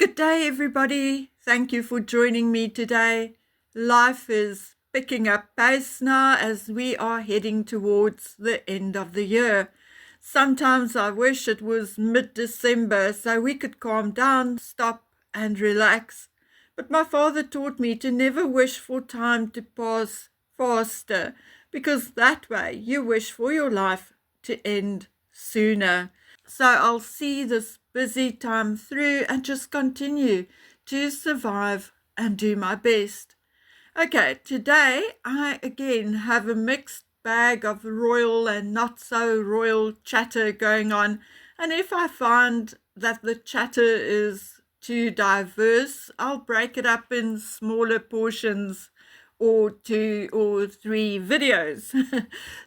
Good day, everybody. Thank you for joining me today. Life is picking up pace now as we are heading towards the end of the year. Sometimes I wish it was mid-December so we could calm down, stop, and relax. But my father taught me to never wish for time to pass faster, because that way you wish for your life to end sooner. So I'll see this busy time through and just continue to survive and do my best. Okay, today I again have a mixed bag of royal and not so royal chatter going on. And if I find that the chatter is too diverse, I'll break it up in smaller portions or 2 or 3 videos.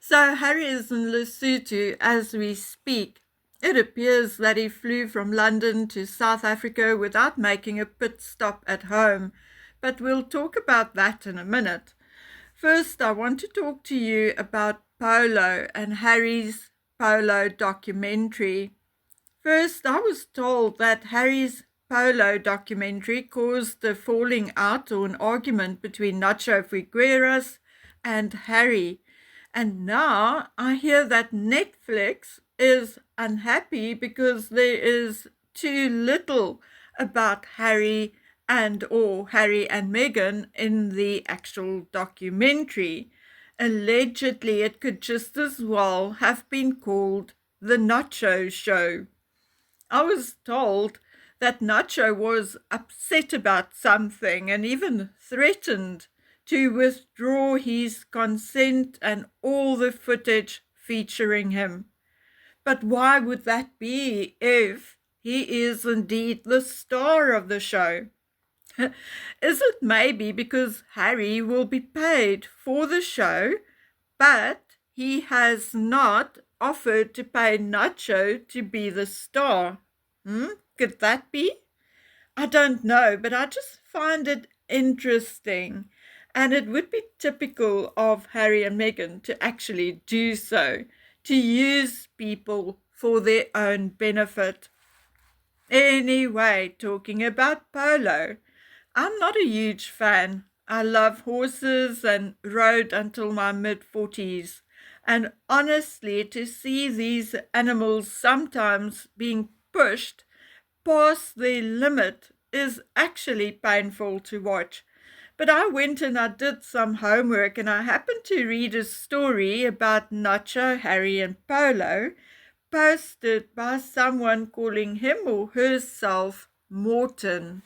So Harry is in Lesotho as we speak. It appears that he flew from London to South Africa without making a pit stop at home, but we'll talk about that in a minute. First, I want to talk to you about Polo and Harry's Polo documentary. First, I was told that Harry's Polo documentary caused a falling out or an argument between Nacho Figueras and Harry. And now I hear that Netflix is unhappy because there is too little about Harry and Meghan in the actual documentary. Allegedly, it could just as well have been called The Nacho Show. I was told that Nacho was upset about something and even threatened to withdraw his consent and all the footage featuring him. But why would that be if he is indeed the star of the show? Is it maybe because Harry will be paid for the show, but he has not offered to pay Nacho to be the star? Could that be? I don't know, but I just find it interesting. And it would be typical of Harry and Meghan to actually do so, to use people for their own benefit. Anyway, talking about Polo, I'm not a huge fan. I love horses and rode until my mid-40s. And honestly, to see these animals sometimes being pushed past their limit is actually painful to watch. But I went and I did some homework and I happened to read a story about Nacho, Harry and Polo posted by someone calling him or herself Morton.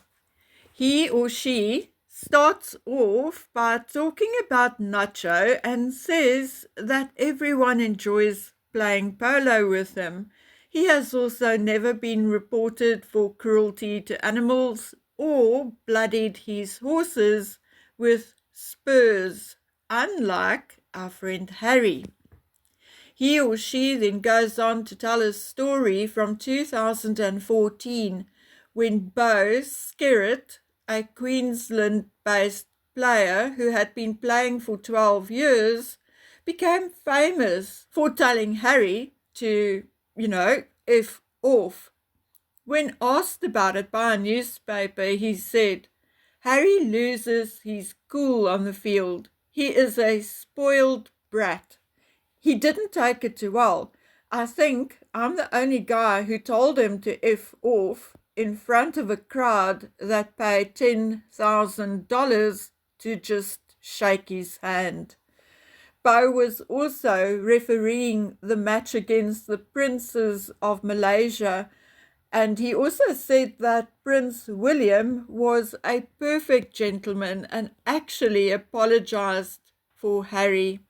He or she starts off by talking about Nacho and says that everyone enjoys playing polo with him. He has also never been reported for cruelty to animals or bloodied his horses with spurs, unlike our friend Harry. He or she then goes on to tell a story from 2014 when Bo Skerritt, a Queensland-based player who had been playing for 12 years, became famous for telling Harry to, F off. When asked about it by a newspaper, he said, "Harry loses his cool on the field. He is a spoiled brat. He didn't take it too well. I think I'm the only guy who told him to F off in front of a crowd that paid $10,000 to just shake his hand." Bo was also refereeing the match against the Princes of Malaysia, and he also said that Prince William was a perfect gentleman and actually apologized for Harry.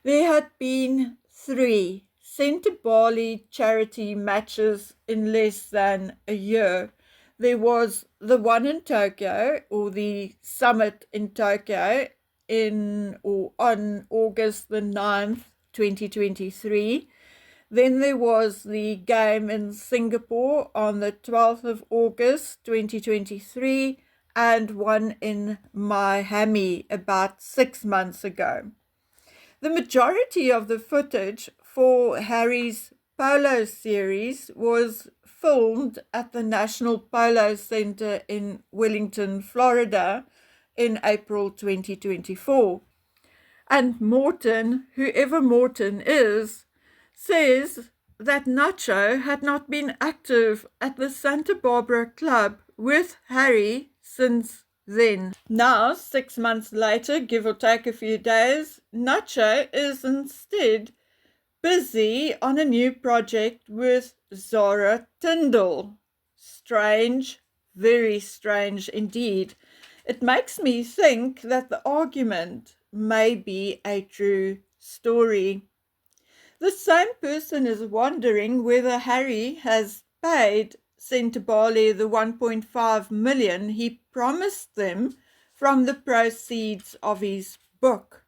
There had been 3 Centre-Bali charity matches in less than a year. There was the one in Tokyo, or the summit in Tokyo, on August the 9th, 2023. Then there was the game in Singapore on the 12th of August, 2023, and one in Miami about 6 months ago. The majority of the footage for Harry's Polo series was filmed at the National Polo Center in Wellington, Florida in April 2024. And Morton, whoever Morton is, says that Nacho had not been active at the Santa Barbara club with Harry since then. Now, 6 months later, give or take a few days, Nacho is instead busy on a new project with Zara Tindall. Strange, very strange indeed. It makes me think that the argument may be a true story. The same person is wondering whether Harry has paid Sentabali the 1.5 million he promised them from the proceeds of his book.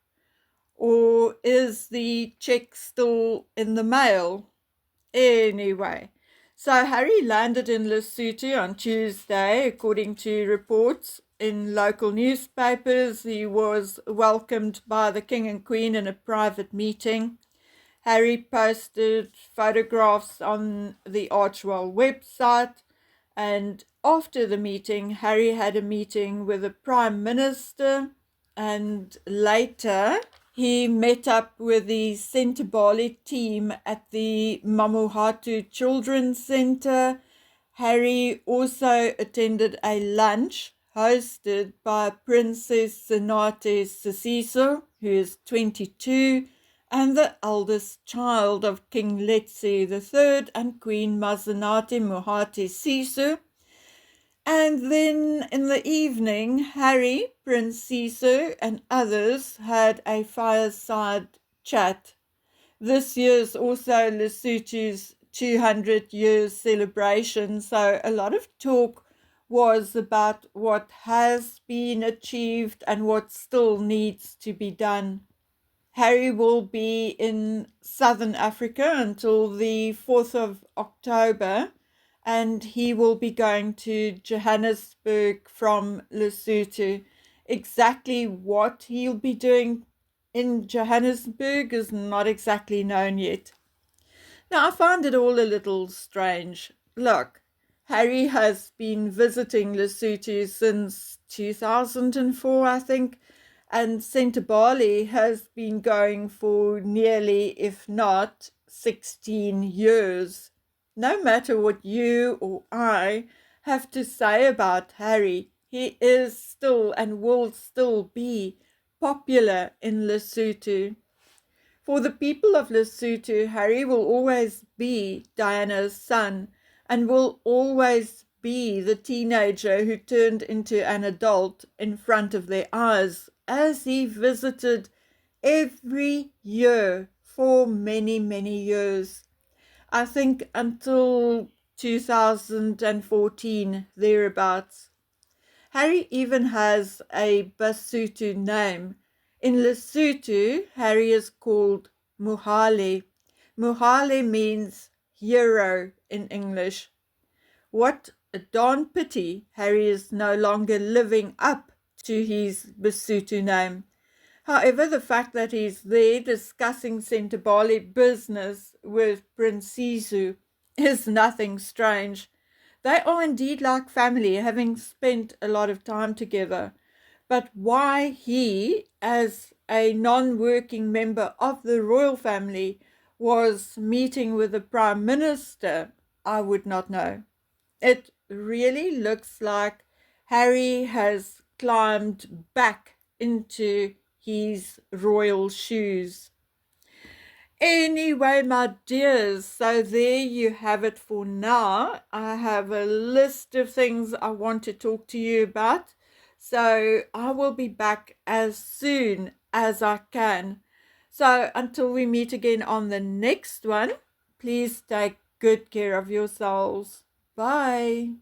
Or is the check still in the mail? Anyway, so Harry landed in Lesotho on Tuesday, according to reports in local newspapers. He was welcomed by the King and Queen in a private meeting. Harry posted photographs on the Archwell website, and after the meeting, Harry had a meeting with the Prime Minister, and later he met up with the Sentabali team at the Mamuhatu Children's Centre. Harry also attended a lunch hosted by Princess Senate Sisiso, who is 22, and the eldest child of King Letsie III and Queen Mazenate Muhati Sisu. And then in the evening, Harry, Prince Sisu, and others had a fireside chat. This year's also Lesotho's 200 years celebration, so a lot of talk was about what has been achieved and what still needs to be done. Harry will be in Southern Africa until the 4th of October, and he will be going to Johannesburg from Lesotho. Exactly what he'll be doing in Johannesburg is not exactly known yet. Now, I find it all a little strange. Look, Harry has been visiting Lesotho since 2004, I think, and Sentabali has been going for nearly, if not 16 years. No matter what you or I have to say about Harry, he is still and will still be popular in Lesotho. For the people of Lesotho, Harry will always be Diana's son and will always be the teenager who turned into an adult in front of their eyes, as he visited every year for many, many years. I think until 2014, thereabouts. Harry even has a Basotho name. In Lesotho, Harry is called Muhale. Muhale means hero in English. What a darn pity Harry is no longer living up to his Basotho name. However, the fact that he's there discussing Sentabali business with Prince Sisu is nothing strange. They are indeed like family, having spent a lot of time together. But why he, as a non-working member of the royal family, was meeting with the Prime Minister, I would not know. It really looks like Harry has climbed back into his royal shoes. Anyway, my dears, so there you have it for now. I have a list of things I want to talk to you about, so I will be back as soon as I can. So until we meet again on the next one, please take good care of yourselves. Bye.